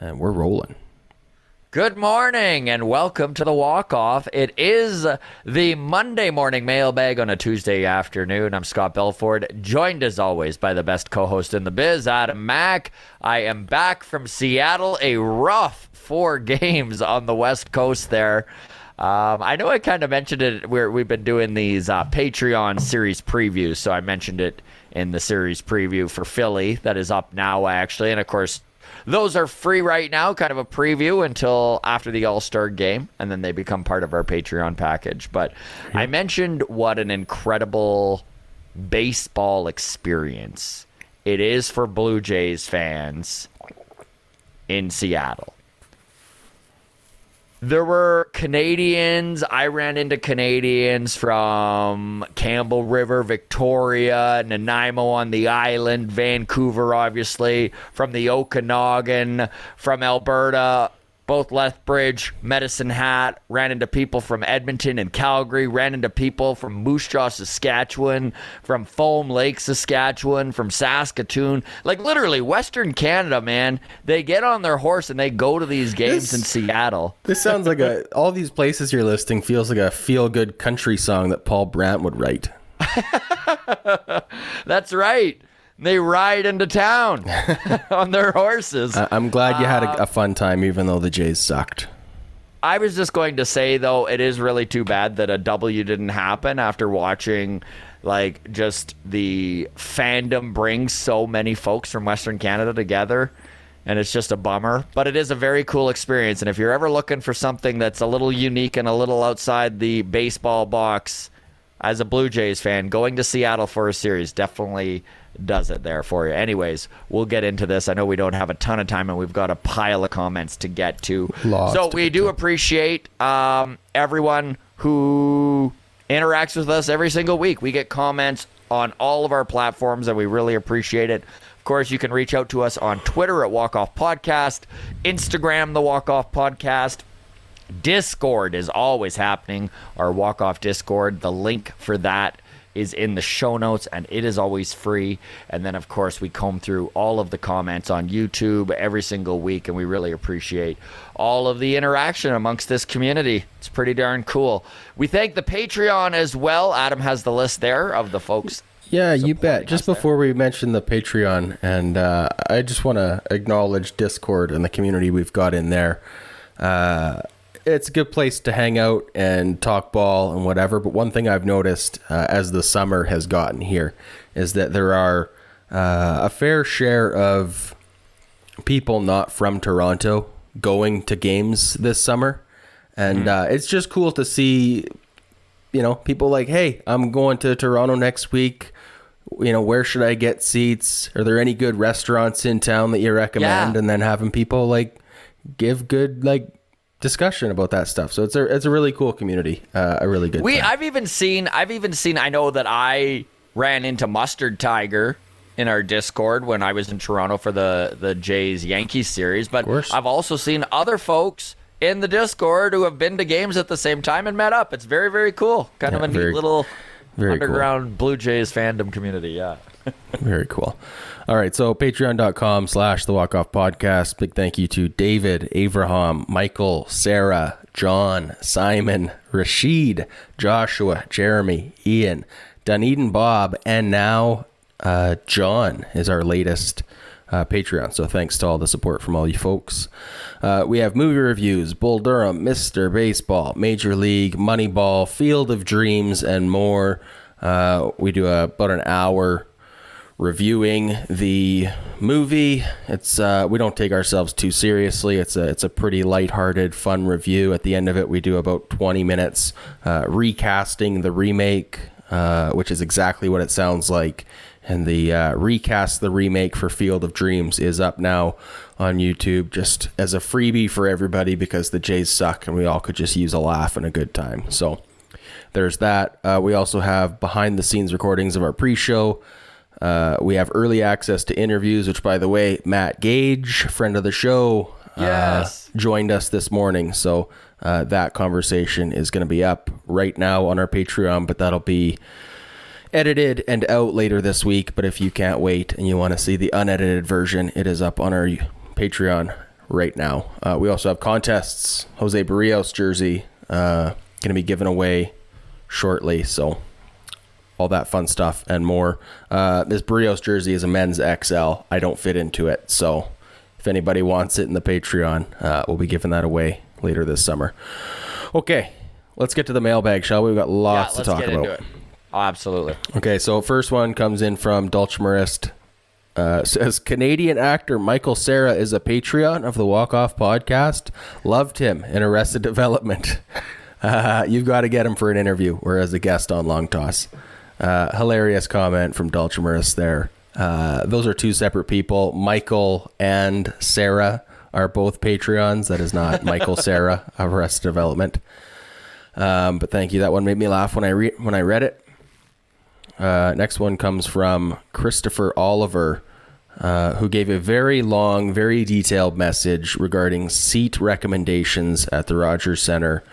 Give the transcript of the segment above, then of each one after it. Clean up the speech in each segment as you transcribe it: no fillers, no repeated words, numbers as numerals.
and we're rolling. Good morning and welcome to the walk-off. It is the Monday morning mailbag on a Tuesday afternoon. I'm Scott Belford, joined as always by the best co-host in the biz, Adam Mack. I am back from Seattle, a rough 4 games on the West Coast there. I know I kind of mentioned it. We've been doing these Patreon series previews, so I mentioned it in the series preview for Philly that is up now, actually. And, of course, those are free right now, kind of a preview until after the All-Star game, and then they become part of our Patreon package. But I mentioned what an incredible baseball experience it is for Blue Jays fans in Seattle. There were Canadians. I ran into Canadians from Campbell River, Victoria, Nanaimo on the island, Vancouver, obviously, from the Okanagan, from Alberta, both Lethbridge, Medicine Hat. Ran into people from Edmonton and Calgary. Ran into people from Moose Jaw, Saskatchewan, from Foam Lake, Saskatchewan, from Saskatoon. Like, literally, Western Canada, man. They get on their horse and they go to these games in Seattle. This sounds like all these places you're listing feels like a feel-good country song that Paul Brandt would write. That's right. They ride into town on their horses. I'm glad you had a fun time, even though the Jays sucked. I was just going to say, though, it is really too bad that a W didn't happen after watching, like, just the fandom bring so many folks from Western Canada together. And it's just a bummer. But it is a very cool experience. And if you're ever looking for something that's a little unique and a little outside the baseball box, as a Blue Jays fan, going to Seattle for a series definitely does it there for you. Anyways, we'll get into this. I know we don't have a ton of time, and we've got a pile of comments to get to. So we do appreciate everyone who interacts with us every single week. We get comments on all of our platforms, and we really appreciate it. Of course, you can reach out to us on Twitter at Walk Off Podcast, Instagram, The Walk Off Podcast. Discord is always happening, our walk-off Discord. The link for that is in the show notes, and it is always free. And then, of course, we comb through all of the comments on YouTube every single week, and we really appreciate all of the interaction amongst this community. It's pretty darn cool. We thank the Patreon as well. Adam has the list there of the folks. Yeah, you bet. Just before we mention the Patreon, and I just want to acknowledge Discord and the community we've got in there. It's a good place to hang out and talk ball and whatever. But one thing I've noticed as the summer has gotten here is that there are a fair share of people not from Toronto going to games this summer. And it's just cool to see, people like, hey, I'm going to Toronto next week. Where should I get seats? Are there any good restaurants in town that you recommend? Yeah. And then having people give good discussion about that stuff. So it's a really cool community, a really good time. I've even seen, I know that I ran into Mustard Tiger in our Discord when I was in Toronto for the Jays Yankees series, but I've also seen other folks in the Discord who have been to games at the same time and met up. It's very, very cool. Kind of a neat little underground Blue Jays fandom community. Yeah. Very cool. All right, so patreon.com/The Walk Off Podcast. Big thank you to David, Abraham, Michael, Sarah, John, Simon, Rashid, Joshua, Jeremy, Ian, Dunedin, Bob, and now John is our latest Patreon. So thanks to all the support from all you folks. We have movie reviews, Bull Durham, Mr. Baseball, Major League, Moneyball, Field of Dreams, and more. We do about an hour reviewing the movie. It's we don't take ourselves too seriously. It's a pretty lighthearted, fun review. At the end of it, we do about 20 minutes recasting the remake, which is exactly what it sounds like. And the recast the remake for Field of Dreams is up now on YouTube, just as a freebie for everybody because the Jays suck and we all could just use a laugh and a good time. So there's that. We also have behind the scenes recordings of our pre-show. We have early access to interviews, which, by the way, Matt Gage, friend of the show, joined us this morning. So that conversation is going to be up right now on our Patreon, but that'll be edited and out later this week. But if you can't wait and you want to see the unedited version, it is up on our Patreon right now. We also have contests. Jose Barrios jersey going to be given away shortly. So all that fun stuff and more. This Barrios jersey is a men's XL. I don't fit into it. So if anybody wants it in the Patreon, we'll be giving that away later this summer. Okay, let's get to the mailbag, shall we? We've got lots to talk about. Into it. Oh, absolutely. Okay, so first one comes in from Dulcimerist. Says, Canadian actor Michael Cera is a Patreon of the Walk Off podcast. Loved him in Arrested Development. You've got to get him for an interview or as a guest on Long Toss. Hilarious comment from Dulcimerist there. Those are two separate people. Michael and Sarah are both Patreons. That is not Michael Cera of Arrested Development. But thank you. That one made me laugh when I read it. Next one comes from Christopher Oliver, who gave a very long, very detailed message regarding seat recommendations at the Rogers Centre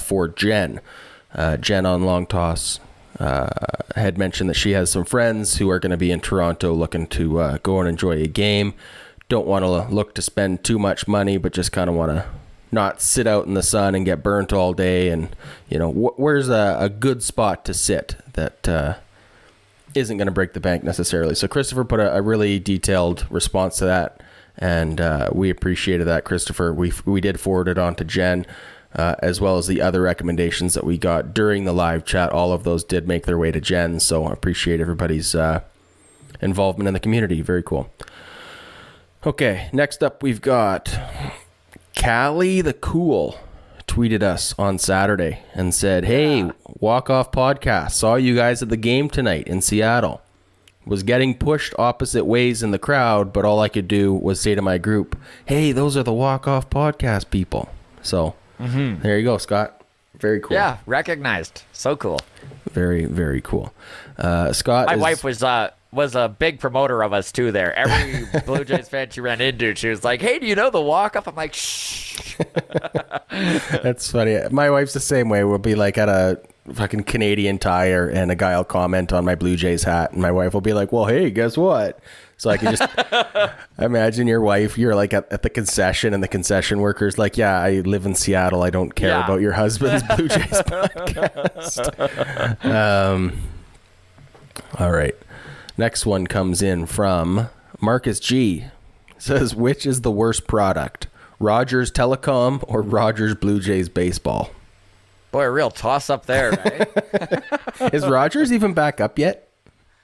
for Jen. Jen on Long Toss had mentioned that she has some friends who are going to be in Toronto looking to go and enjoy a game. Don't want to look to spend too much money, but just kind of want to not sit out in the sun and get burnt all day. And, you know, where's a good spot to sit that isn't going to break the bank necessarily. So Christopher put a really detailed response to that, and we appreciated that, Christopher. We did forward it on to Jen, as well as the other recommendations that we got during the live chat. All of those did make their way to Jen, so I appreciate everybody's involvement in the community. Very cool. Okay, next up we've got Callie the Cool tweeted us on Saturday and said, hey, Walk Off podcast, saw you guys at the game tonight in Seattle. Was getting pushed opposite ways in the crowd, but all I could do was say to my group, hey, those are the Walk Off podcast people. So there you go, Scott. Very cool. Yeah, recognized. So cool. Very, very cool. Scott, my wife was a big promoter of us too there. Every Blue Jays fan she ran into, she was like, hey, do you know the Walk Off? I'm like, shh. That's funny. My wife's the same way. We'll be like at a fucking Canadian Tire and a guy will comment on my Blue Jays hat and my wife will be like, well, hey, guess what? So I can just imagine your wife, you're like at the concession and the concession worker's like, yeah, I live in Seattle. I don't care about your husband's Blue Jays podcast. All right. Next one comes in from Marcus G. Says, which is the worst product? Rogers Telecom or Rogers Blue Jays baseball? Boy, a real toss up there, right? Is Rogers even back up yet?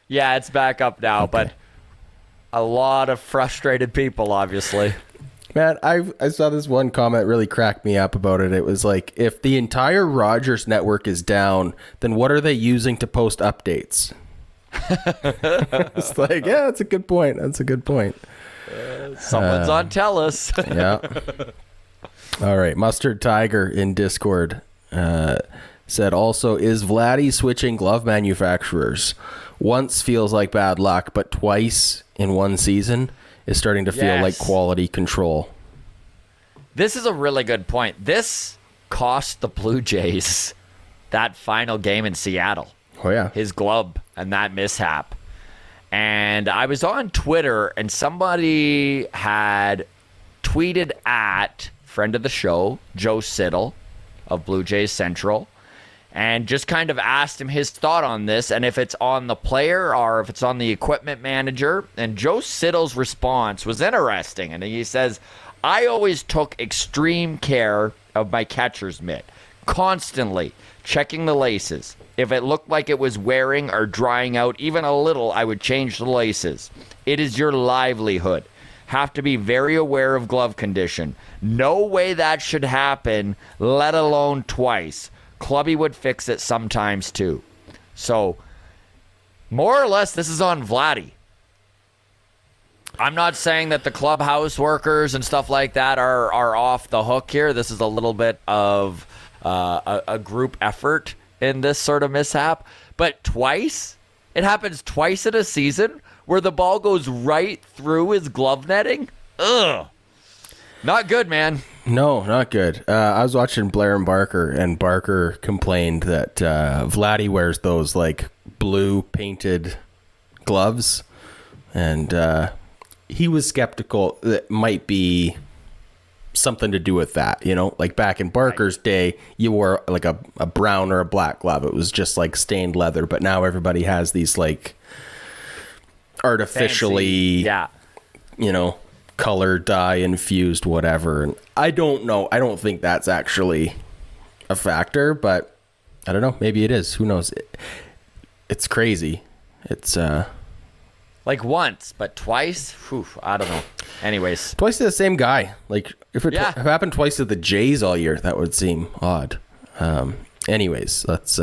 Yeah, it's back up now, but a lot of frustrated people, obviously. Man, I saw this one comment really cracked me up about it. It was like, if the entire Rogers network is down, then what are they using to post updates? It's like, yeah, that's a good point. That's a good point. Someone's on TELUS. Yeah. All right. Mustard Tiger in Discord said also, is Vladdy switching glove manufacturers? Once feels like bad luck, but twice in one season is starting to feel like quality control. This is a really good point. This cost the Blue Jays that final game in Seattle. Oh, yeah. His glove and that mishap. And I was on Twitter and somebody had tweeted at friend of the show, Joe Siddle of Blue Jays Central, and just kind of asked him his thought on this and if it's on the player or if it's on the equipment manager. And Joe Siddle's response was interesting. And he says, I always took extreme care of my catcher's mitt, constantly checking the laces. If it looked like it was wearing or drying out even a little, I would change the laces. It is your livelihood. Have to be very aware of glove condition. No way that should happen, let alone twice. Clubby would fix it sometimes too. So, more or less, this is on Vladdy. I'm not saying that the clubhouse workers and stuff like that are off the hook here. This is a little bit of a group effort in this sort of mishap. But twice? It happens twice in a season where the ball goes right through his glove netting? Ugh. Not good, man. No, not good. I was watching Blair and Barker complained that Vladdy wears those like blue painted gloves, and he was skeptical that might be something to do with that, you know? Like back in Barker's day, you wore like a brown or a black glove. It was just like stained leather, but now everybody has these like artificially, you know, color dye infused whatever. And I don't know. I don't think that's actually a factor, but I don't know. Maybe it is. Who knows? It's crazy. It's like once, but twice. Whew, I don't know. Anyways, twice to the same guy. Like if it happened twice to the Jays all year, that would seem odd. Anyways, let's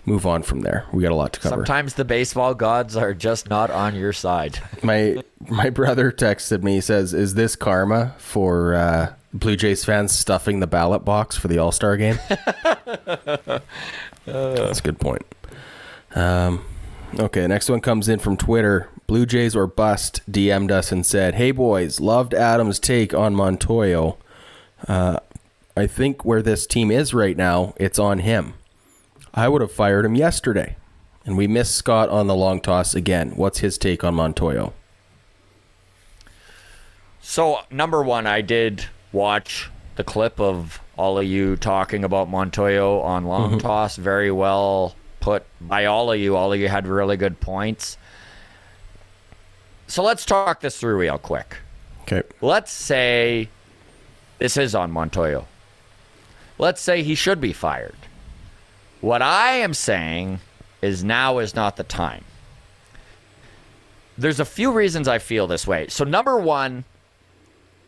move on from there. We got a lot to cover. Sometimes the baseball gods are just not on your side. My brother texted me, he says, "Is this karma for Blue Jays fans stuffing the ballot box for the All-Star game?" That's a good point. Okay, next one comes in from Twitter. Blue Jays or Bust DM'd us and said, "Hey boys, loved Adam's take on Montoyo. I think where this team is right now, it's on him. I would have fired him yesterday. And we missed Scott on the long toss again. What's his take on Montoyo?" So, number one, I did watch the clip of all of you talking about Montoyo on long toss. Very well put by all of you. All of you had really good points. So let's talk this through real quick. Okay. Let's say this is on Montoyo. Let's say he should be fired. What I am saying is now is not the time. There's a few reasons I feel this way. So number one,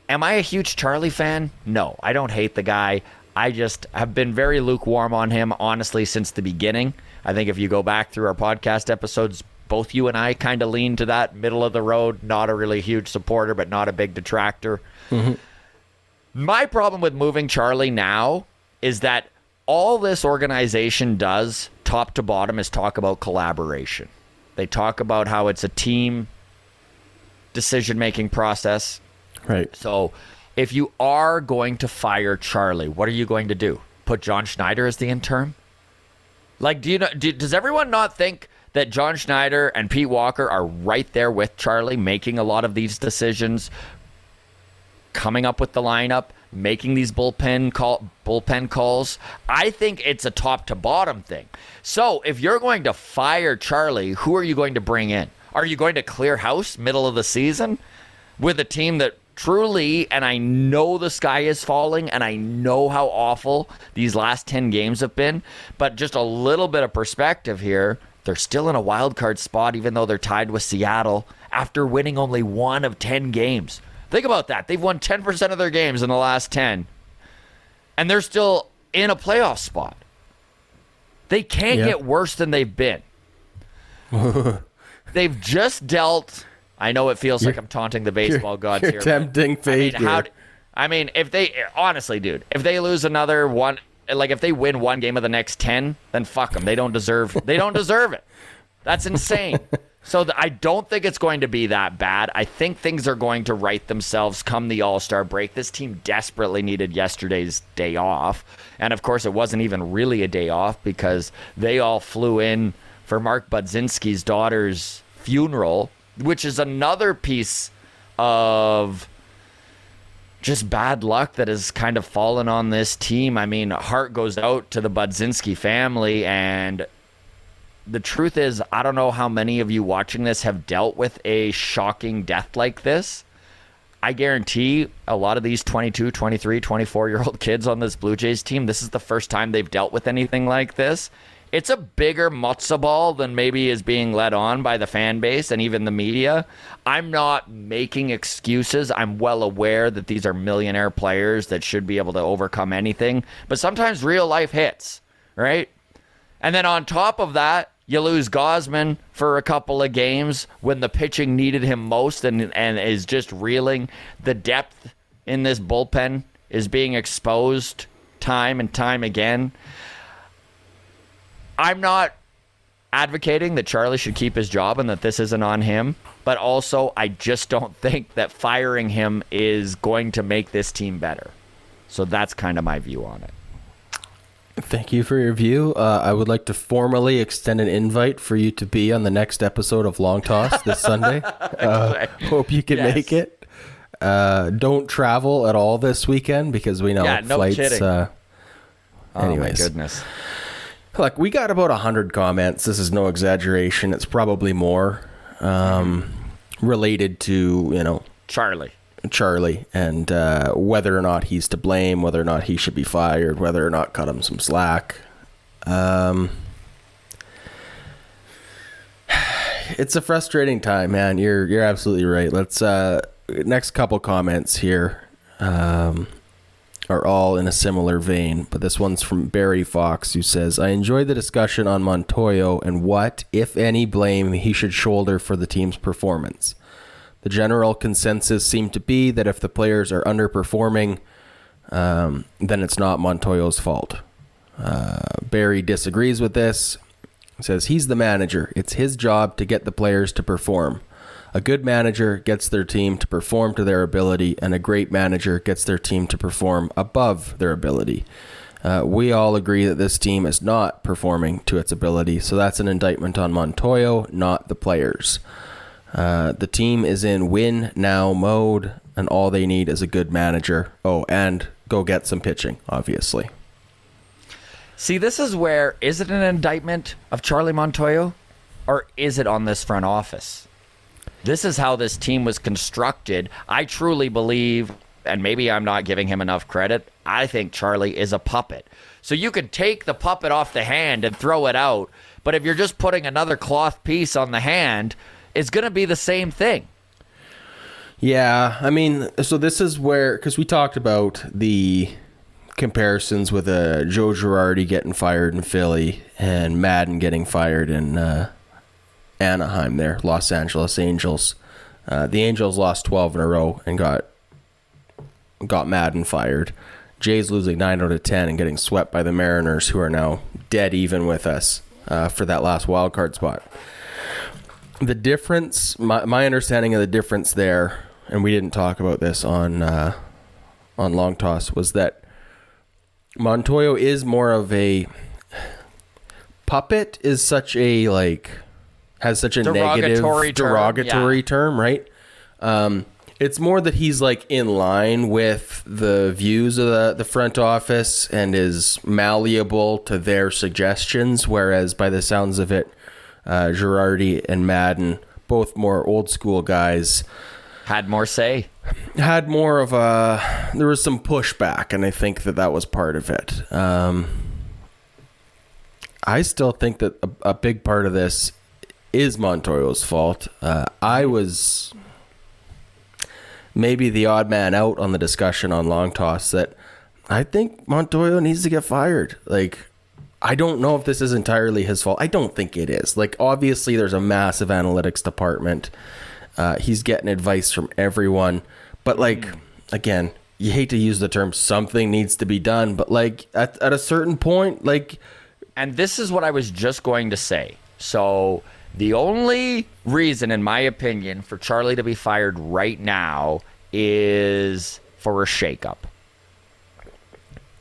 am I a huge Charlie fan? No, I don't hate the guy. I just have been very lukewarm on him, honestly, since the beginning. I think if you go back through our podcast episodes, both you and I kind of lean to that middle of the road, not a really huge supporter, but not a big detractor. My problem with moving Charlie now is that all this organization does, top to bottom, is talk about collaboration. They talk about how it's a team decision-making process. Right. So if you are going to fire Charlie, what are you going to do? Put John Schneider as the interim? Like, does everyone not think that John Schneider and Pete Walker are right there with Charlie, making a lot of these decisions, coming up with the lineup, making these bullpen calls? I think it's a top to bottom thing. So if you're going to fire Charlie, who are you going to bring in? Are you going to clear house middle of the season with a team that truly, and I know the sky is falling, and I know how awful these last 10 games have been, but just a little bit of perspective here, they're still in a wild card spot even though they're tied with Seattle after winning only 1 of 10 games. Think about that. They've won 10% of their games in the last 10, and they're still in a playoff spot. They can't get worse than they've been. They've just dealt... I know it feels like I'm taunting the baseball gods here. Tempting fate. I mean, if they... Honestly, dude, if they lose another one... Like, if they win one game of the next 10, then fuck them. They don't deserve it. That's insane. So I don't think it's going to be that bad. I think things are going to right themselves come the All-Star break. This team desperately needed yesterday's day off. And, of course, it wasn't even really a day off because they all flew in for Mark Budzinski's daughter's funeral, which is another piece of just bad luck that has kind of fallen on this team. I mean, heart goes out to the Budzinski family, and the truth is, I don't know how many of you watching this have dealt with a shocking death like this. I guarantee a lot of these 22, 23, 24-year-old kids on this Blue Jays team, this is the first time they've dealt with anything like this. It's a bigger matzo ball than maybe is being led on by the fan base and even the media. I'm not making excuses. I'm well aware that these are millionaire players that should be able to overcome anything. But sometimes real life hits, right? And then on top of that, you lose Gausman for a couple of games when the pitching needed him most and is just reeling. The depth in this bullpen is being exposed time and time again. I'm not advocating that Charlie should keep his job and that this isn't on him, but also I just don't think that firing him is going to make this team better. So that's kind of my view on it. Thank you for your view. I would like to formally extend an invite for you to be on the next episode of Long Toss this Sunday. Hope you can make it. don't travel at all this weekend because we know flights. Kidding. Anyways. Oh my goodness. Look, we got about 100 comments. This is no exaggeration. It's probably more related to, Charlie and whether or not he's to blame, whether or not he should be fired, whether or not cut him some slack. It's a frustrating time, man. You're absolutely right. Let's next couple comments here are all in a similar vein, but this one's from Barry Fox, who says, I enjoyed the discussion on Montoyo and what, if any, blame he should shoulder for the team's performance. The general consensus seemed to be that if the players are underperforming, then it's not Montoyo's fault. Barry disagrees with this. Says he's the manager. It's his job to get the players to perform. A good manager gets their team to perform to their ability, and a great manager gets their team to perform above their ability. We all agree that this team is not performing to its ability, so that's an indictment on Montoyo, not the players. The team is in win now mode, and all they need is a good manager. Oh, and go get some pitching, obviously. See, this is where, is it an indictment of Charlie Montoyo, or is it on this front office? This is how this team was constructed. I truly believe, and maybe I'm not giving him enough credit, I think Charlie is a puppet. So you could take the puppet off the hand and throw it out, but if you're just putting another cloth piece on the hand, it's going to be the same thing. Yeah, I mean, so this is where, because we talked about the comparisons with Joe Girardi getting fired in Philly and Madden getting fired in Anaheim there, Los Angeles Angels. The Angels lost 12 in a row and got Madden fired. Jays losing 9 out of 10 and getting swept by the Mariners, who are now dead even with us for that last wild card spot. The difference, my understanding of the difference there, and we didn't talk about this on Long Toss, was that Montoyo is more of a puppet, is such a has such a derogatory term, right? It's more that he's in line with the views of the front office and is malleable to their suggestions, whereas by the sounds of it, Girardi and Madden, both more old school guys, had more say. Had more of there was some pushback, and I think that was part of it. I still think that a big part of this is Montoyo's fault. I was maybe the odd man out on the discussion on Long Toss that I think Montoyo needs to get fired. I don't know if this is entirely his fault. I don't think it is. Obviously, there's a massive analytics department. He's getting advice from everyone. But, again, you hate to use the term something needs to be done. But, at a certain point, And this is what I was just going to say. So the only reason, in my opinion, for Charlie to be fired right now is for a shakeup.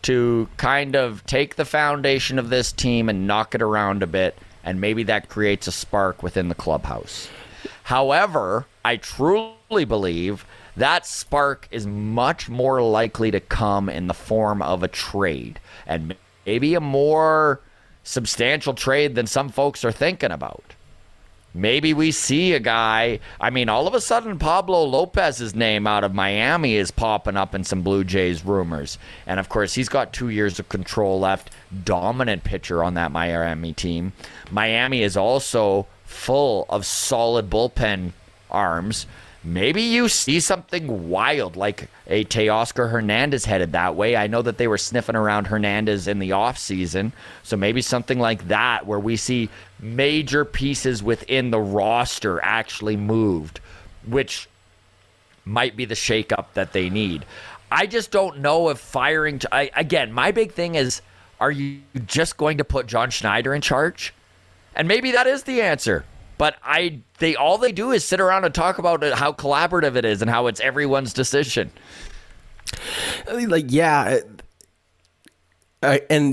To kind of take the foundation of this team and knock it around a bit, and maybe that creates a spark within the clubhouse. However, I truly believe that spark is much more likely to come in the form of a trade, and maybe a more substantial trade than some folks are thinking about. Maybe we see a guy, all of a sudden Pablo Lopez's name out of Miami is popping up in some Blue Jays rumors. And of course, he's got 2 years of control left, dominant pitcher on that Miami team. Miami is also full of solid bullpen arms. Maybe you see something wild like a Teoscar Hernandez headed that way. I know that they were sniffing around Hernandez in the offseason. So maybe something like that where we see major pieces within the roster actually moved, which might be the shakeup that they need. I just don't know if firing... again, my big thing is, are you just going to put John Schneider in charge? And maybe that is the answer. But all they do is sit around and talk about how collaborative it is and how it's everyone's decision. And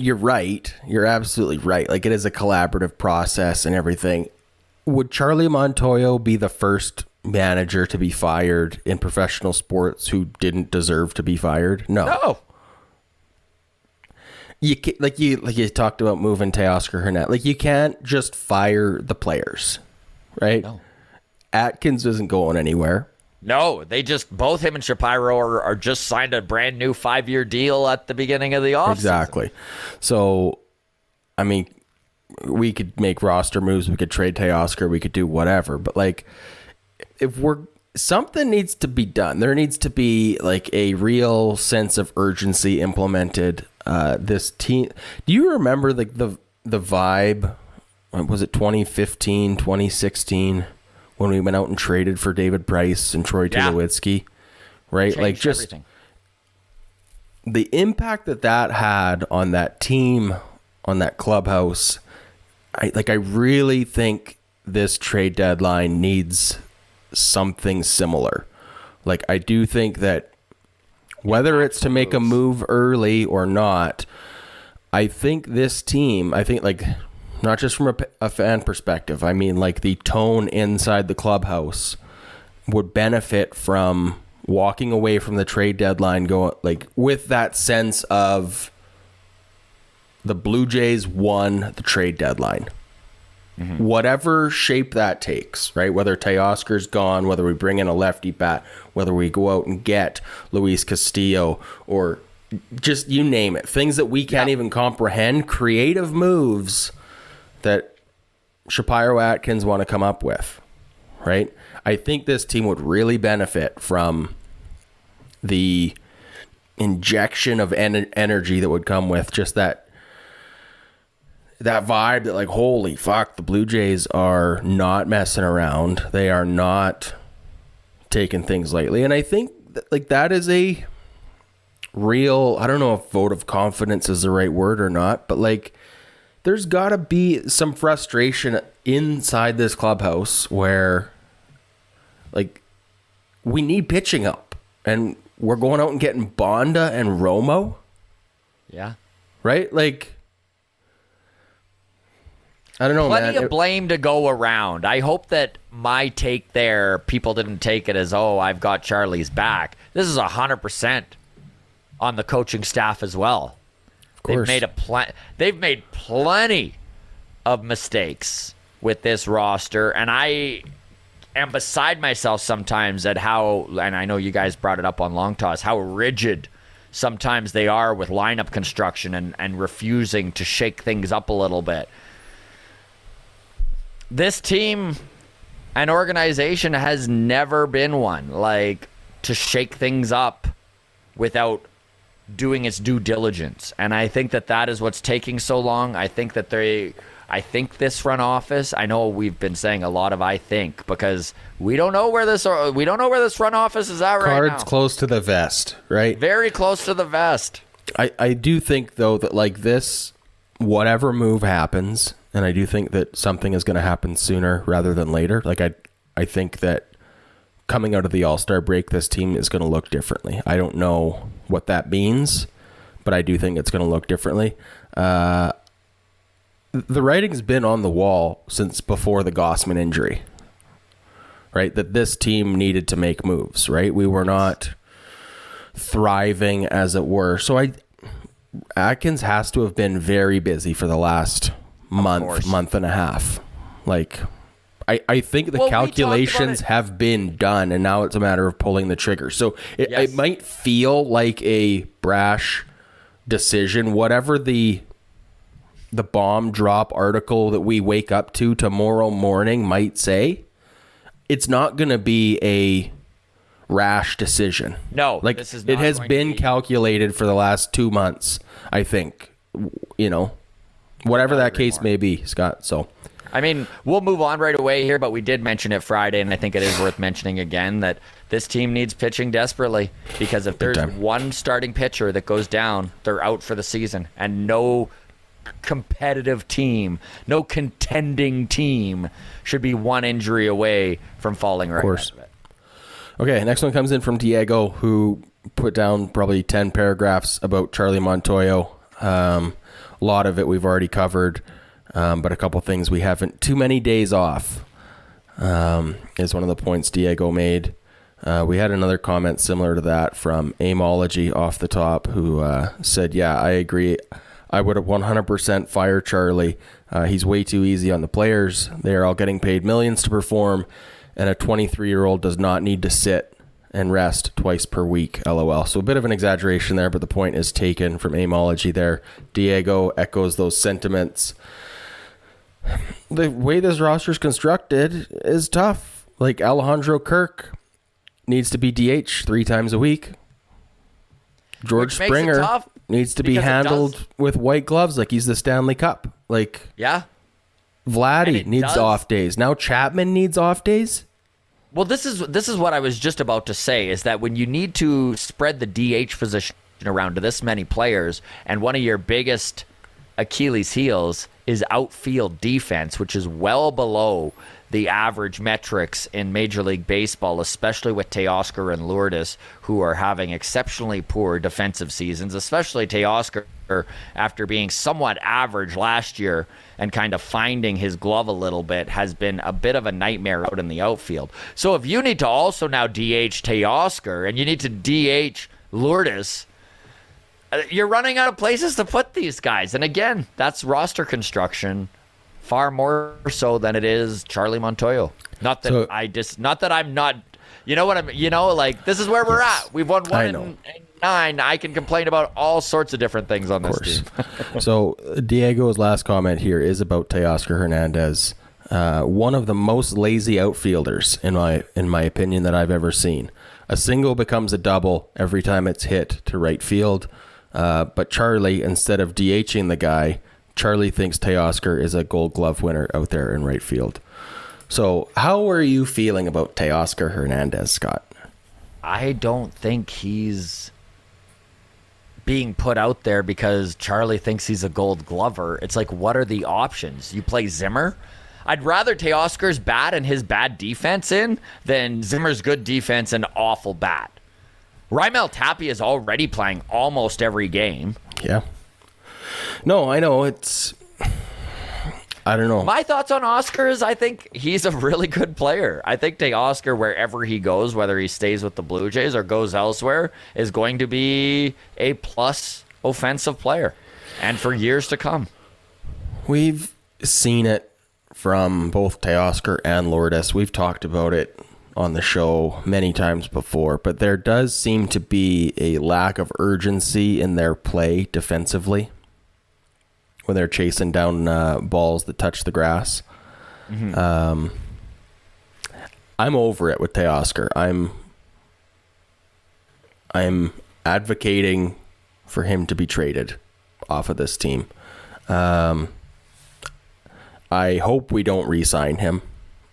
you're right. You're absolutely right. It is a collaborative process and everything. Would Charlie Montoyo be the first manager to be fired in professional sports who didn't deserve to be fired? No. You talked about moving Teoscar Hernandez. Like, you can't just fire the players, right? No. Atkins isn't going anywhere. No, they just, both him and Shapiro are just signed a brand new 5-year deal at the beginning of the offseason. Exactly. So, I mean, we could make roster moves. We could trade Teoscar. We could do whatever. But, like, something needs to be done. There needs to be, like, a real sense of urgency implemented. This team, do you remember the vibe? Was it 2015, 2016? When we went out and traded for David Price and Troy Tulowitzki, right? Changed like, just everything. The impact that had on that team, on that clubhouse. I really think this trade deadline needs something similar. Like, I do think that whether it's to make a move early or not, I think this team, like, not just from a fan perspective, I mean, like, the tone inside the clubhouse would benefit from walking away from the trade deadline with that sense of the Blue Jays won the trade deadline. Mm-hmm. Whatever shape that takes, right? Whether Teoscar's gone, whether we bring in a lefty bat, whether we go out and get Luis Castillo, or just you name it. Things that we can't even comprehend, creative moves that Shapiro Atkins want to come up with, right? I think this team would really benefit from the injection of energy that would come with just that vibe that, like, holy fuck, the Blue Jays are not messing around. They are not taking things lightly. And I think that is a real, I don't know if vote of confidence is the right word or not, but, like, there's got to be some frustration inside this clubhouse where, like, we need pitching up, and we're going out and getting Bonda and Romo. Yeah. Right? Like, I don't know, Plenty man. of blame to go around. I hope that my take there, people didn't take it as, oh, I've got Charlie's back. This is 100% on the coaching staff as well. They've made plenty of mistakes with this roster, and I am beside myself sometimes at how, and I know you guys brought it up on Long Toss, how rigid sometimes they are with lineup construction and refusing to shake things up a little bit. This team and organization has never been one, like, to shake things up without doing its due diligence. And I think that is what's taking so long. I think this front office, I know we've been saying a lot of I think, because we don't know where this front office is at right now. Cards close to the vest, right? Very close to the vest. I do think, though, that, like, this, whatever move happens, and I do think that something is going to happen sooner rather than later. Like, I think that coming out of the All-Star break, this team is going to look differently. I don't know what that means, but I do think it's going to look differently. The writing's been on the wall since before the Gossman injury, right? That this team needed to make moves, right? We were not thriving, as it were. So Atkins has to have been very busy for the last month and a half. Like, I think the calculations have been done, and now it's a matter of pulling the trigger. So it might feel like a brash decision, whatever the bomb drop article that we wake up to tomorrow morning might say. It's not going to be a rash decision. No, like, this is not it has been calculated for the last 2 months, I think. You know, whatever that case may be, Scott. So, I mean, we'll move on right away here, but we did mention it Friday, and I think it is worth mentioning again that this team needs pitching desperately, because if there's one starting pitcher that goes down, they're out for the season, and no competitive team, no contending team should be one injury away from falling right out of it. Okay, next one comes in from Diego, who put down probably 10 paragraphs about Charlie Montoyo. A lot of it we've already covered, but a couple things we haven't. Too many days off. is one of the points Diego made. We had another comment similar to that from Aimology off the top, who said, yeah, I agree. I would have 100% fire Charlie. He's way too easy on the players. They are all getting paid millions to perform, and a 23-year-old does not need to sit and rest twice per week, LOL. So a bit of an exaggeration there, but the point is taken from Aimology there. Diego echoes those sentiments. The way this roster is constructed is tough. Like, Alejandro Kirk needs to be DH 3 times a week. George Springer needs to be handled with white gloves like he's the Stanley Cup. Like, yeah, Vladdy needs off days. Now Chapman needs off days. Well, this is what I was just about to say, is that when you need to spread the DH position around to this many players, and one of your biggest Achilles heels is outfield defense, which is well below the average metrics in Major League Baseball, especially with Teoscar and Lourdes, who are having exceptionally poor defensive seasons, especially Teoscar after being somewhat average last year and kind of finding his glove a little bit, has been a bit of a nightmare out in the outfield. So if you need to also now DH Teoscar and you need to DH Lourdes, you're running out of places to put these guys. And again, that's roster construction far more so than it is Charlie Montoyo. Not that I'm not, you know what like, this is where we're at. We've won 1 in 9. I can complain about all sorts of different things on this team. So Diego's last comment here is about Teoscar Hernandez, one of the most lazy outfielders in my opinion that I've ever seen. A single becomes a double every time it's hit to right field. But Charlie, instead of DHing the guy, Charlie thinks Teoscar is a Gold Glove winner out there in right field. So how are you feeling about Teoscar Hernandez, Scott? I don't think he's being put out there because Charlie thinks he's a Gold Glover. It's like, what are the options? You play Zimmer? I'd rather Teoscar's bad and his bad defense in than Zimmer's good defense and awful bad. Raimel Tapia is already playing almost every game. Yeah. No, I know. I don't know. My thoughts on Oscar is I think he's a really good player. I think Teoscar, wherever he goes, whether he stays with the Blue Jays or goes elsewhere, is going to be a plus offensive player. And for years to come. We've seen it from both Teoscar and Lourdes. We've talked about it on the show many times before, but there does seem to be a lack of urgency in their play defensively when they're chasing down balls that touch the grass. Mm-hmm. I'm over it with Teoscar. I'm advocating for him to be traded off of this team. I hope we don't re-sign him.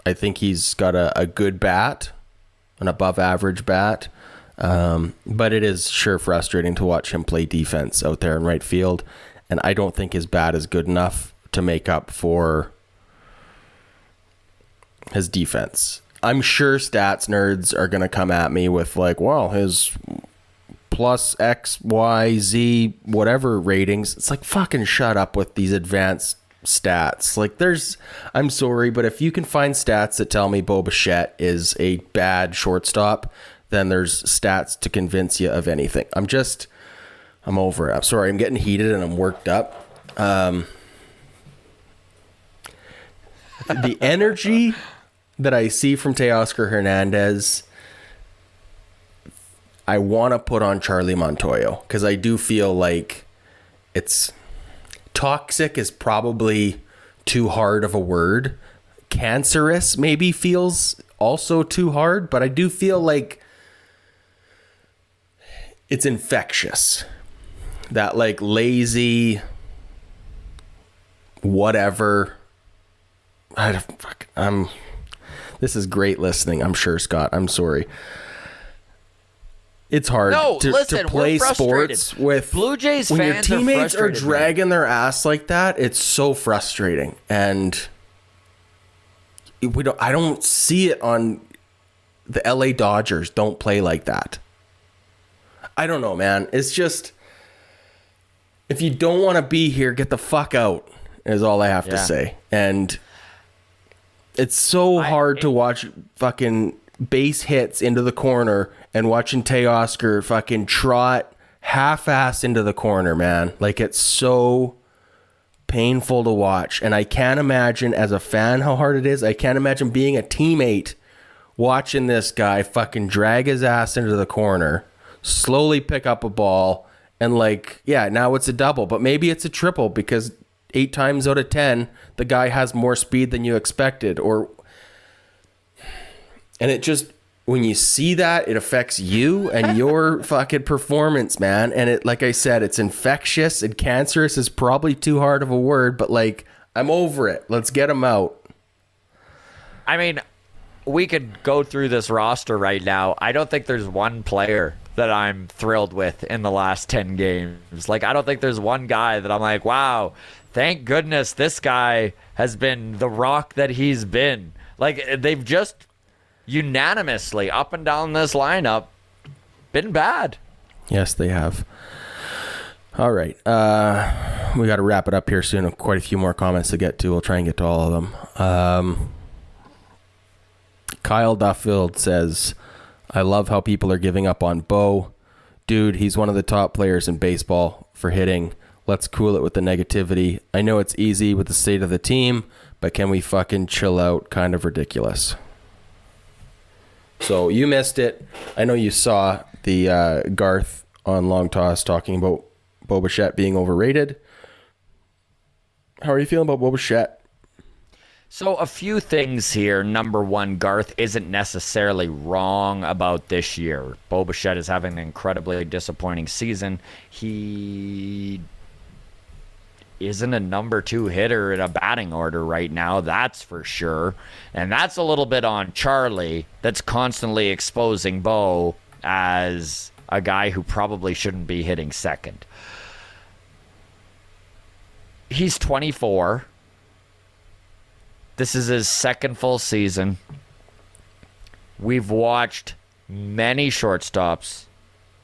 I think he's got a good bat, an above average bat. But it is sure frustrating to watch him play defense out there in right field. And I don't think his bat is good enough to make up for his defense. I'm sure stats nerds are going to come at me with like, well, his plus X, Y, Z, whatever ratings. It's like, fucking shut up with these advanced stats. Like, I'm sorry, but if you can find stats that tell me Bichette is a bad shortstop, then there's stats to convince you of anything. I'm over it. I'm sorry, I'm getting heated and I'm worked up. The energy that I see from Teoscar Hernandez, I want to put on Charlie Montoyo, because I do feel like it's toxic is probably too hard of a word. Cancerous maybe feels also too hard, but I do feel like it's infectious. That like lazy whatever. This is great listening, I'm sure, Scott. I'm sorry. It's hard to play sports with Blue Jays when fans. Your teammates are dragging their ass like that. It's so frustrating, and I don't see it on the LA Dodgers. Don't play like that. I don't know, man. It's just, if you don't want to be here, get the fuck out, is all I have to say. And It's so hard to watch fucking base hits into the corner and watching Teoscar fucking trot half-ass into the corner, man. Like, it's so painful to watch. And I can't imagine as a fan how hard it is. I can't imagine being a teammate watching this guy fucking drag his ass into the corner, slowly pick up a ball, and like, yeah, now it's a double, but maybe it's a triple because 8 times out of 10, the guy has more speed than you expected. And it just, when you see that, it affects you and your fucking performance, man. And it, like I said, it's infectious and cancerous is probably too hard of a word, but like, I'm over it. Let's get him out. I mean, we could go through this roster right now. I don't think there's one player that I'm thrilled with in the last 10 games. Like, I don't think there's one guy that I'm like, wow, thank goodness this guy has been the rock that he's been. Like, they've just unanimously up and down this lineup been bad. Yes, they have. All right. We got to wrap it up here soon. Quite a few more comments to get to. We'll try and get to all of them. Kyle Duffield says, I love how people are giving up on Bo. Dude, he's one of the top players in baseball for hitting. Let's cool it with the negativity. I know it's easy with the state of the team, but can we fucking chill out? Kind of ridiculous. So you missed it. I know you saw the Garth on Long Toss talking about Bo Bichette being overrated. How are you feeling about Bo Bichette? So a few things here. Number one, Garth isn't necessarily wrong about this year. Bo Bichette is having an incredibly disappointing season. He isn't a number 2 hitter in a batting order right now, that's for sure. And that's a little bit on Charlie, that's constantly exposing Bo as a guy who probably shouldn't be hitting second. He's 24. This is his second full season. We've watched many shortstops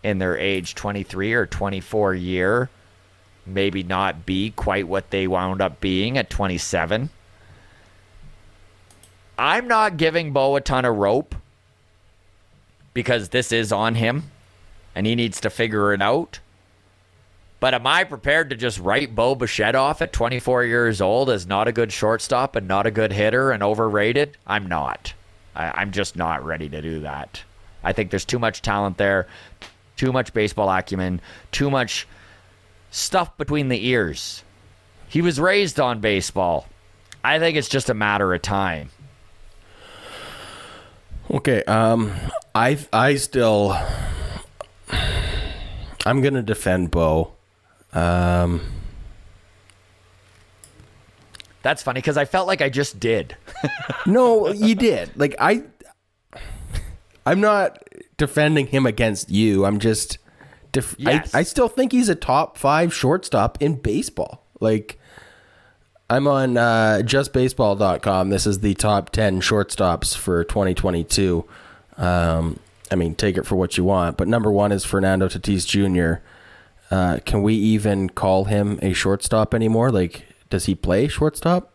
in their age 23 or 24 year maybe not be quite what they wound up being at 27. I'm not giving Bo a ton of rope because this is on him and he needs to figure it out. But am I prepared to just write Bo Bichette off at 24 years old as not a good shortstop and not a good hitter and overrated? I'm not. I'm just not ready to do that. I think there's too much talent there, too much baseball acumen, too much stuff between the ears. He was raised on baseball. I think it's just a matter of time. Okay, I still, I'm gonna defend Bo. That's funny because I felt like I just did. No, you did. Like I'm not defending him against you. I'm just, Yes. I still think he's a top 5 shortstop in baseball. Like, I'm on justbaseball.com. This is the top 10 shortstops for 2022. I mean, take it for what you want. But number 1 is Fernando Tatis Jr. Can we even call him a shortstop anymore? Like, does he play shortstop?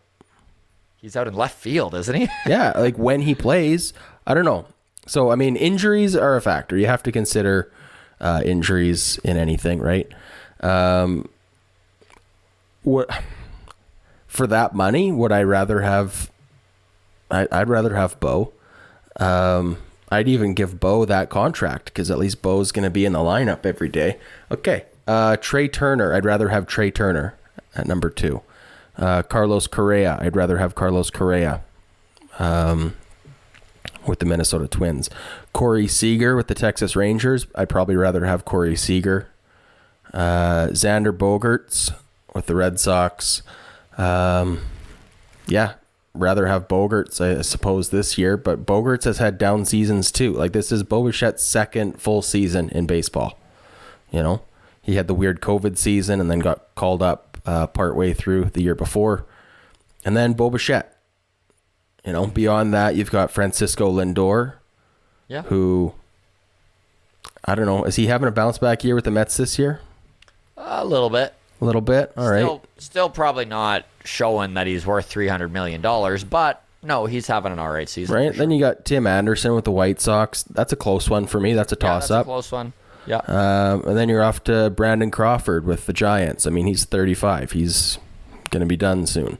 He's out in left field, isn't he? Yeah, like when he plays, I don't know. So, I mean, injuries are a factor. You have to consider injuries in anything, right? What for that money? Would I rather have? I'd rather have Bo. I'd even give Bo that contract because at least Bo's going to be in the lineup every day. Okay, Trey Turner. I'd rather have Trey Turner at number 2. Carlos Correa. I'd rather have Carlos Correa. With the Minnesota Twins. Corey Seager with the Texas Rangers. I'd probably rather have Corey Seager. Xander Bogaerts with the Red Sox. Yeah, rather have Bogaerts, I suppose, this year. But Bogaerts has had down seasons too. Like, this is Bo Bichette's second full season in baseball. You know, he had the weird COVID season and then got called up partway through the year before. And then Bo Bichette. You know, beyond that, you've got Francisco Lindor, who, I don't know, is he having a bounce back year with the Mets this year? A little bit. A little bit? All right. Still probably not showing that he's worth $300 million, but No, he's having an all right season. Right? For sure. Then you got Tim Anderson with the White Sox. That's a close one for me. That's a toss-up. That's a close one. Yeah. And then you're off to Brandon Crawford with the Giants. I mean, he's 35. He's going to be done soon.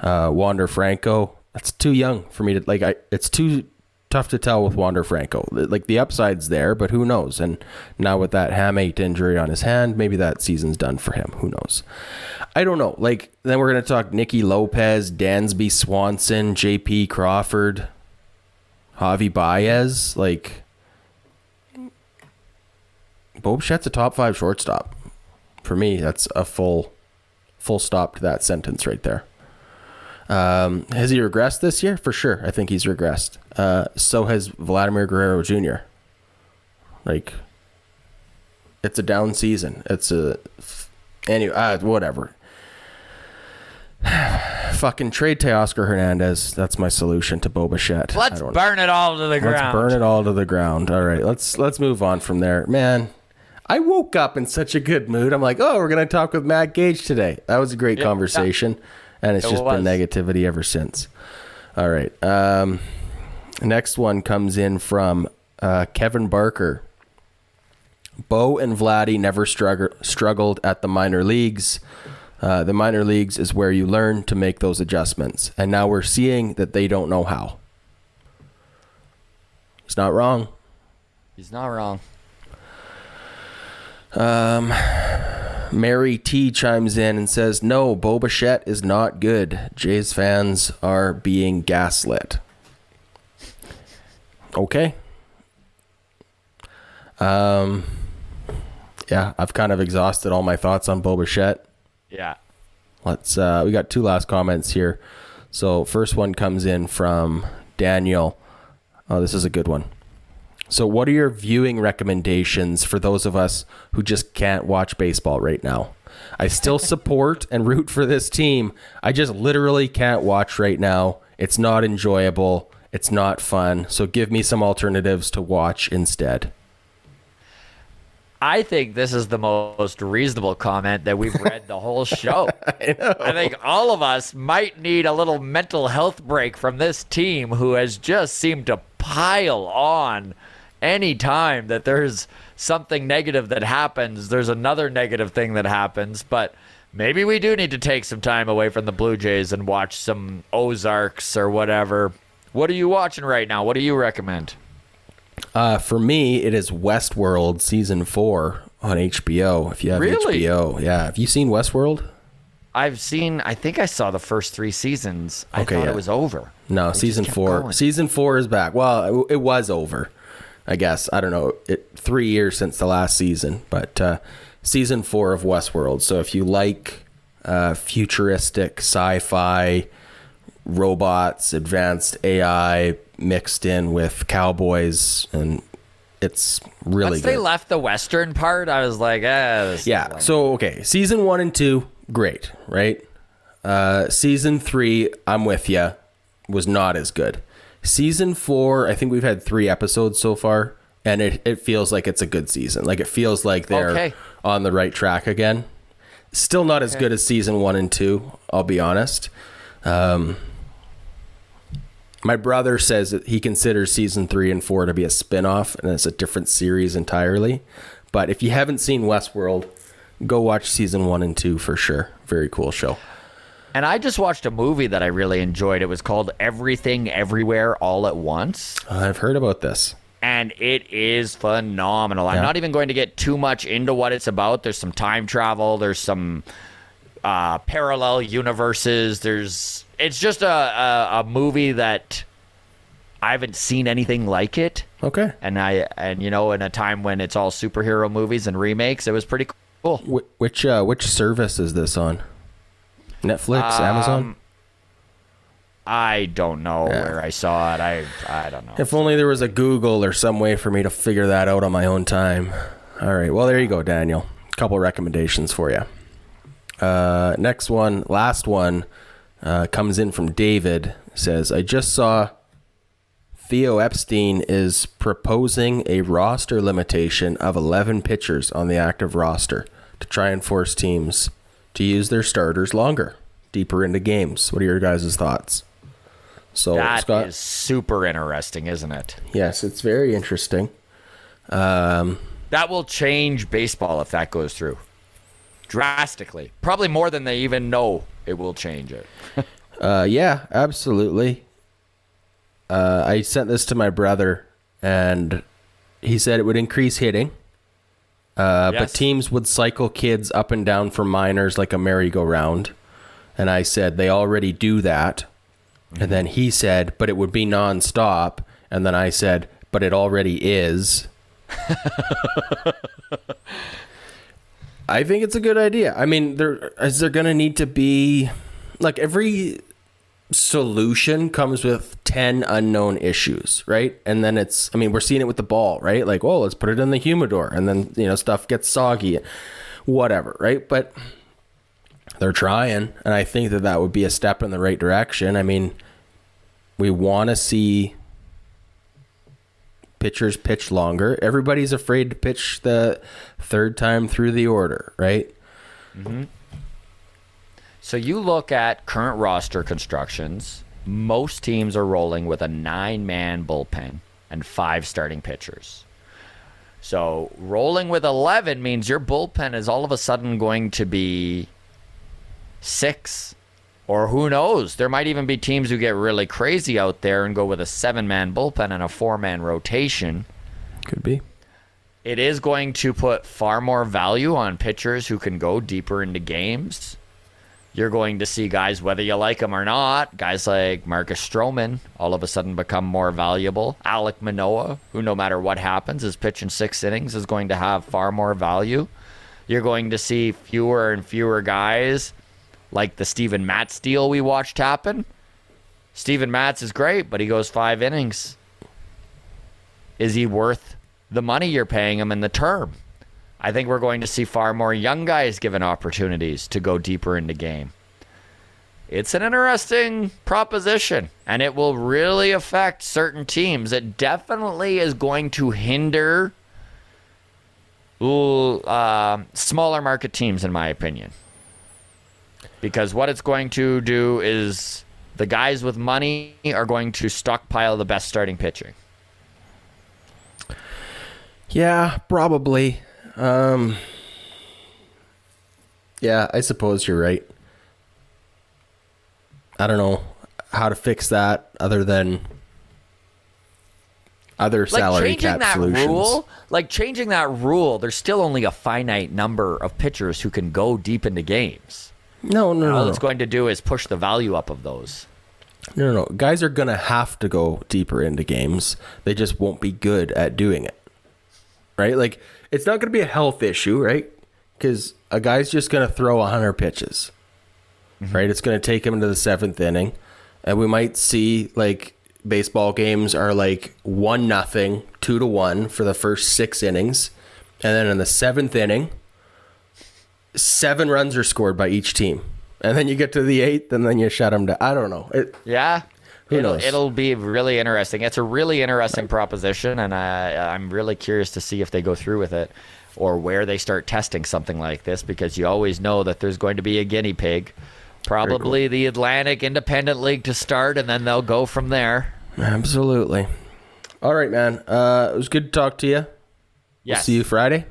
Wander Franco, that's too young for me to it's too tough to tell with Wander Franco. Like, the upside's there, but who knows? And now with that hamate injury on his hand, maybe that season's done for him. Who knows? I don't know. Like, then we're going to talk Nicky Lopez, Dansby Swanson, JP Crawford, Javi Baez. Like, Bo Bichette's a top 5 shortstop. For me, that's a full stop to that sentence right there. Has he regressed this year? For sure. I think he's regressed. So has Vladimir Guerrero Jr. Like, it's a down season. Anyway, whatever. Fucking trade Teoscar Hernandez. That's my solution to Bo Bichette. Let's burn it all to the ground. Let's burn it all to the ground. All right, let's move on from there. Man, I woke up in such a good mood. I'm like, oh, we're going to talk with Matt Gage today. That was a great conversation, and it's just been negativity ever since. All right. Next one comes in from Kevin Barker. Bo and Vladdy never struggled at the minor leagues. The minor leagues is where you learn to make those adjustments, and now we're seeing that they don't know how. He's not wrong. He's not wrong. Mary T chimes in and says, no, Bo Bichette is not good. Jays fans are being gaslit. Okay. Yeah, I've kind of exhausted all my thoughts on Bo Bichette. Yeah. Let's we got 2 last comments here. So first one comes in from Daniel. Oh, this is a good one. So what are your viewing recommendations for those of us who just can't watch baseball right now? I still support and root for this team. I just literally can't watch right now. It's not enjoyable. It's not fun. So give me some alternatives to watch instead. I think this is the most reasonable comment that we've read the whole show. I think all of us might need a little mental health break from this team who has just seemed to pile on. Any time that there's something negative that happens, there's another negative thing that happens. But maybe we do need to take some time away from the Blue Jays and watch some Ozarks or whatever. What are you watching right now? What do you recommend? For me, it is Westworld season 4 on HBO. If you have HBO, yeah. Have you seen Westworld? I think I saw the first 3 seasons. I thought it was over. No, season 4. Going. Season 4 is back. Well, it was over, I guess. I don't know. 3 years since the last season, but season 4 of Westworld. So if you like futuristic sci-fi, robots, advanced AI mixed in with cowboys, and it's really good. Once they left the Western part, I was like, yeah. So, okay. Season 1 and 2, great, right? Season 3, I'm with you, was not as good. Season 4, I think we've had 3 episodes so far, and it feels like it's a good season. Like, it feels like they're on the right track again. Still not as good as season 1 and 2, I'll be honest. My brother says that he considers season 3 and 4 to be a spin-off, and it's a different series entirely. But if you haven't seen Westworld, go watch season 1 and 2 for sure. Very cool show. And I just watched a movie that I really enjoyed. It was called Everything Everywhere All at Once. I've heard about this. And it is phenomenal. I'm not even going to get too much into what it's about. There's some time travel. There's some parallel universes. It's just a movie that I haven't seen anything like it. Okay. And you know, in a time when it's all superhero movies and remakes, it was pretty cool. Which service is this on? Netflix, Amazon? I don't know where I saw it. I don't know. If only there was a Google or some way for me to figure that out on my own time. All right. Well, there you go, Daniel. A couple recommendations for you. Next one, last one, comes in from David. Says, I just saw Theo Epstein is proposing a roster limitation of 11 pitchers on the active roster to try and force teams to use their starters longer, deeper into games. What are your guys' thoughts? So That Scott, is super interesting, isn't it? yes, it's very interesting. That will change baseball if that goes through drastically. Probably more than they even know it will change it. Yeah, absolutely. I sent this to my brother, and he said it would increase hitting. But Yes. teams would cycle kids up and down for minors like a merry-go-round. And I said, they already do that. And then he said, but it would be nonstop. And then I said, but it already is. I think it's a good idea. I mean, there going to need to be, like, every solution comes with 10 unknown issues, right? And then we're seeing it with the ball, right? Like, oh, let's put it in the humidor, and then, stuff gets soggy, whatever, right? But they're trying, and I think that would be a step in the right direction. I mean, we want to see pitchers pitch longer. Everybody's afraid to pitch the third time through the order, right? Mm-hmm. So you look at current roster constructions, most teams are rolling with a 9-man bullpen and 5 starting pitchers. So rolling with 11 means your bullpen is all of a sudden going to be 6. Or who knows? There might even be teams who get really crazy out there and go with a 7-man bullpen and a 4-man rotation. Could be. It is going to put far more value on pitchers who can go deeper into games. You're going to see guys, whether you like them or not, guys like Marcus Stroman all of a sudden become more valuable. Alek Manoah, who no matter what happens is pitching 6 innings, is going to have far more value. You're going to see fewer and fewer guys like the Steven Matz deal we watched happen. Steven Matz is great, but he goes 5 innings. Is he worth the money you're paying him in the term? I think we're going to see far more young guys given opportunities to go deeper into game. It's an interesting proposition, and it will really affect certain teams. It definitely is going to hinder smaller market teams, in my opinion. Because what it's going to do is the guys with money are going to stockpile the best starting pitching. Yeah, probably. Yeah, I suppose you're right. I don't know how to fix that other than other salary cap solutions. Changing that rule, there's still only a finite number of pitchers who can go deep into games. No. All it's going to do is push the value up of those. No. Guys are going to have to go deeper into games. They just won't be good at doing it. Right? Like, it's not going to be a health issue, right? Because a guy's just going to throw 100 pitches. Mm-hmm. Right? It's going to take him into the 7th inning. And we might see, like, baseball games are like 1-0, 2-1 for the first 6 innings. And then in the 7th inning, 7 runs are scored by each team. And then you get to the 8th, and then you shut them down. I don't know. Who knows? It'll be really interesting. It's a really interesting proposition, and I'm really curious to see if they go through with it or where they start testing something like this, because you always know that there's going to be a guinea pig. Probably the Atlantic Independent League to start, and then they'll go from there. Absolutely. All right, man. It was good to talk to you. Yes. We'll see you Friday.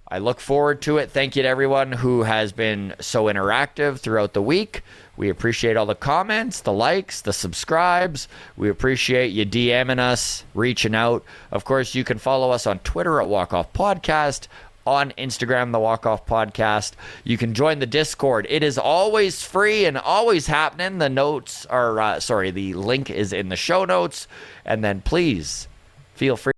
I look forward to it. Thank you to everyone who has been so interactive throughout the week. We appreciate all the comments, the likes, the subscribes. We appreciate you DMing us, reaching out. Of course, you can follow us on Twitter at Walk Off Podcast, on Instagram, the Walk Off Podcast. You can join the Discord. It is always free and always happening. The the link is in the show notes. And then please feel free